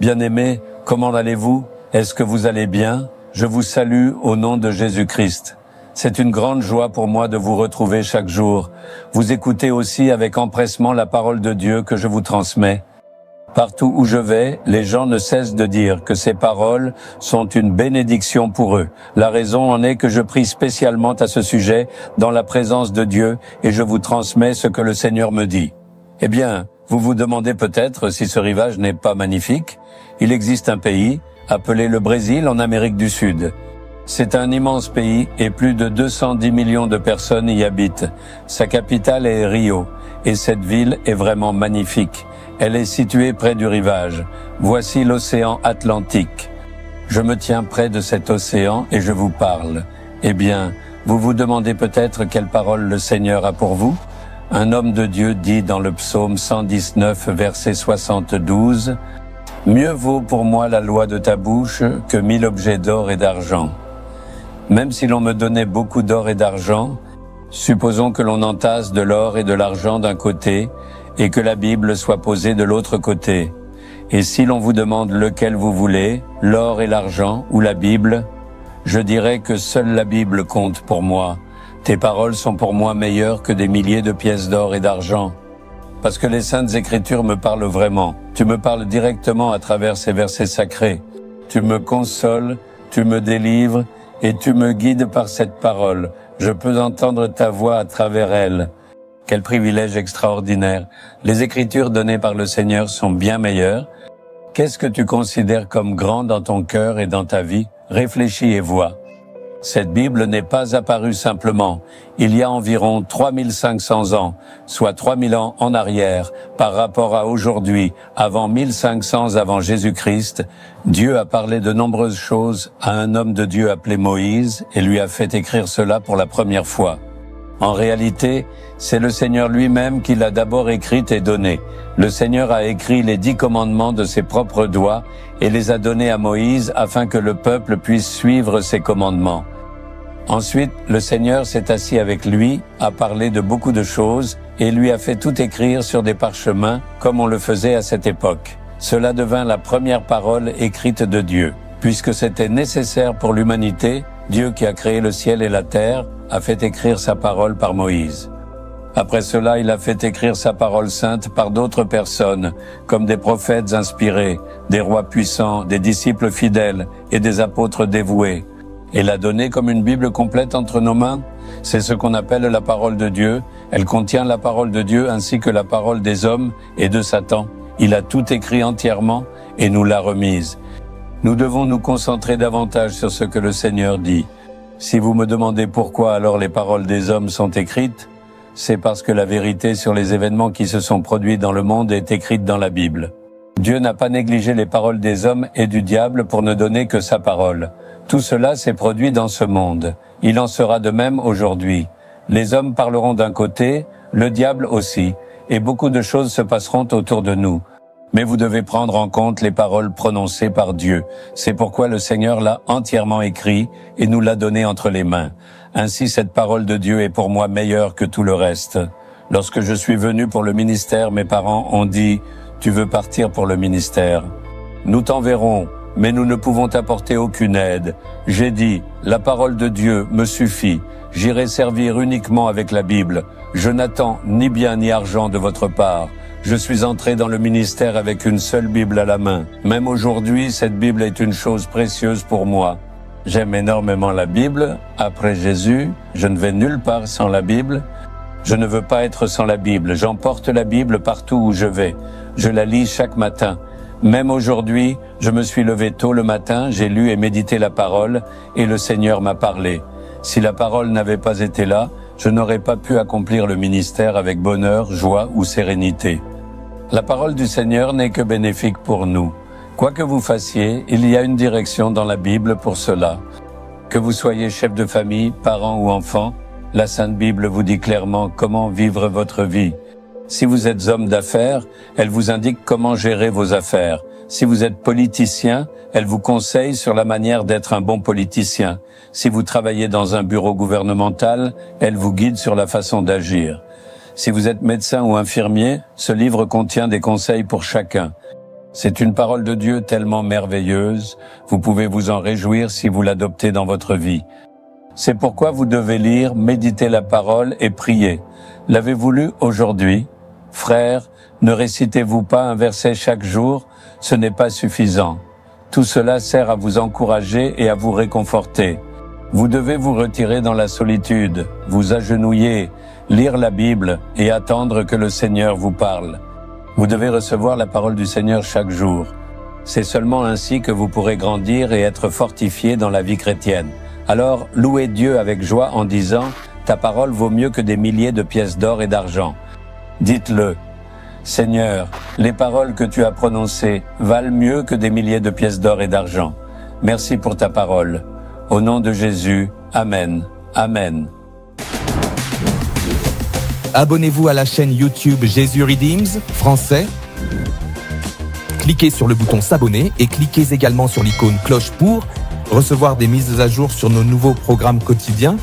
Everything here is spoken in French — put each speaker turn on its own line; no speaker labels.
Bien-aimés, comment allez-vous? Est-ce que vous allez bien? Je vous salue au nom de Jésus-Christ. C'est une grande joie pour moi de vous retrouver chaque jour. Vous écoutez aussi avec empressement la parole de Dieu que je vous transmets. Partout où je vais, les gens ne cessent de dire que ces paroles sont une bénédiction pour eux. La raison en est que je prie spécialement à ce sujet dans la présence de Dieu et je vous transmets ce que le Seigneur me dit. Eh bien, vous vous demandez peut-être si ce rivage n'est pas magnifique. Il existe un pays appelé le Brésil en Amérique du Sud. C'est un immense pays et plus de 210 millions de personnes y habitent. Sa capitale est Rio et cette ville est vraiment magnifique. Elle est située près du rivage. Voici l'océan Atlantique. Je me tiens près de cet océan et je vous parle. Eh bien, vous vous demandez peut-être quelle parole le Seigneur a pour vous? Un homme de Dieu dit dans le psaume 119, verset 72, « Mieux vaut pour moi la loi de ta bouche que 1000 objets d'or et d'argent. » Même si l'on me donnait beaucoup d'or et d'argent, supposons que l'on entasse de l'or et de l'argent d'un côté et que la Bible soit posée de l'autre côté. Et si l'on vous demande lequel vous voulez, l'or et l'argent ou la Bible, je dirais que seule la Bible compte pour moi. Tes paroles sont pour moi meilleures que des milliers de pièces d'or et d'argent. Parce que les Saintes Écritures me parlent vraiment. Tu me parles directement à travers ces versets sacrés. Tu me consoles, tu me délivres et tu me guides par cette parole. Je peux entendre ta voix à travers elle. Quel privilège extraordinaire. Les Écritures données par le Seigneur sont bien meilleures. Qu'est-ce que tu considères comme grand dans ton cœur et dans ta vie? Réfléchis et vois. Cette Bible n'est pas apparue simplement. Il y a environ 3500 ans, soit 3000 ans en arrière, par rapport à aujourd'hui, avant 1500 avant Jésus-Christ, Dieu a parlé de nombreuses choses à un homme de Dieu appelé Moïse et lui a fait écrire cela pour la première fois. En réalité, c'est le Seigneur lui-même qui l'a d'abord écrite et donnée. Le Seigneur a écrit les 10 commandements de ses propres doigts et les a donnés à Moïse afin que le peuple puisse suivre ses commandements. Ensuite, le Seigneur s'est assis avec lui, a parlé de beaucoup de choses et lui a fait tout écrire sur des parchemins comme on le faisait à cette époque. Cela devint la première parole écrite de Dieu. Puisque c'était nécessaire pour l'humanité, Dieu qui a créé le ciel et la terre a fait écrire sa parole par Moïse. Après cela, il a fait écrire sa parole sainte par d'autres personnes, comme des prophètes inspirés, des rois puissants, des disciples fidèles et des apôtres dévoués. Et l'a donnée comme une Bible complète entre nos mains. C'est ce qu'on appelle la parole de Dieu. Elle contient la parole de Dieu ainsi que la parole des hommes et de Satan. Il a tout écrit entièrement et nous l'a remise. Nous devons nous concentrer davantage sur ce que le Seigneur dit. Si vous me demandez pourquoi alors les paroles des hommes sont écrites, c'est parce que la vérité sur les événements qui se sont produits dans le monde est écrite dans la Bible. Dieu n'a pas négligé les paroles des hommes et du diable pour ne donner que sa parole. Tout cela s'est produit dans ce monde. Il en sera de même aujourd'hui. Les hommes parleront d'un côté, le diable aussi, et beaucoup de choses se passeront autour de nous. Mais vous devez prendre en compte les paroles prononcées par Dieu. C'est pourquoi le Seigneur l'a entièrement écrit et nous l'a donné entre les mains. Ainsi, cette parole de Dieu est pour moi meilleure que tout le reste. Lorsque je suis venu pour le ministère, mes parents ont dit « Tu veux partir pour le ministère? Nous t'enverrons, mais nous ne pouvons t'apporter aucune aide. » J'ai dit « La parole de Dieu me suffit. J'irai servir uniquement avec la Bible. Je n'attends ni bien ni argent de votre part. » Je suis entré dans le ministère avec une seule Bible à la main. Même aujourd'hui, cette Bible est une chose précieuse pour moi. J'aime énormément la Bible. Après Jésus, je ne vais nulle part sans la Bible. Je ne veux pas être sans la Bible. J'emporte la Bible partout où je vais. Je la lis chaque matin. Même aujourd'hui, je me suis levé tôt le matin, j'ai lu et médité la parole et le Seigneur m'a parlé. Si la parole n'avait pas été là, je n'aurais pas pu accomplir le ministère avec bonheur, joie ou sérénité. La parole du Seigneur n'est que bénéfique pour nous. Quoi que vous fassiez, il y a une direction dans la Bible pour cela. Que vous soyez chef de famille, parent ou enfant, la Sainte Bible vous dit clairement comment vivre votre vie. Si vous êtes homme d'affaires, elle vous indique comment gérer vos affaires. Si vous êtes politicien, elle vous conseille sur la manière d'être un bon politicien. Si vous travaillez dans un bureau gouvernemental, elle vous guide sur la façon d'agir. Si vous êtes médecin ou infirmier, ce livre contient des conseils pour chacun. C'est une parole de Dieu tellement merveilleuse, vous pouvez vous en réjouir si vous l'adoptez dans votre vie. C'est pourquoi vous devez lire, méditer la parole et prier. L'avez-vous lu aujourd'hui? Frères, ne récitez-vous pas un verset chaque jour? Ce n'est pas suffisant. Tout cela sert à vous encourager et à vous réconforter. Vous devez vous retirer dans la solitude, vous agenouiller, lire la Bible et attendre que le Seigneur vous parle. Vous devez recevoir la parole du Seigneur chaque jour. C'est seulement ainsi que vous pourrez grandir et être fortifié dans la vie chrétienne. Alors, louez Dieu avec joie en disant « Ta parole vaut mieux que des milliers de pièces d'or et d'argent ». Dites-le. Seigneur, les paroles que tu as prononcées valent mieux que des milliers de pièces d'or et d'argent. Merci pour ta parole. Au nom de Jésus, Amen. Amen.
Abonnez-vous à la chaîne YouTube Jésus Redeems français. Cliquez sur le bouton s'abonner et cliquez également sur l'icône cloche pour recevoir des mises à jour sur nos nouveaux programmes quotidiens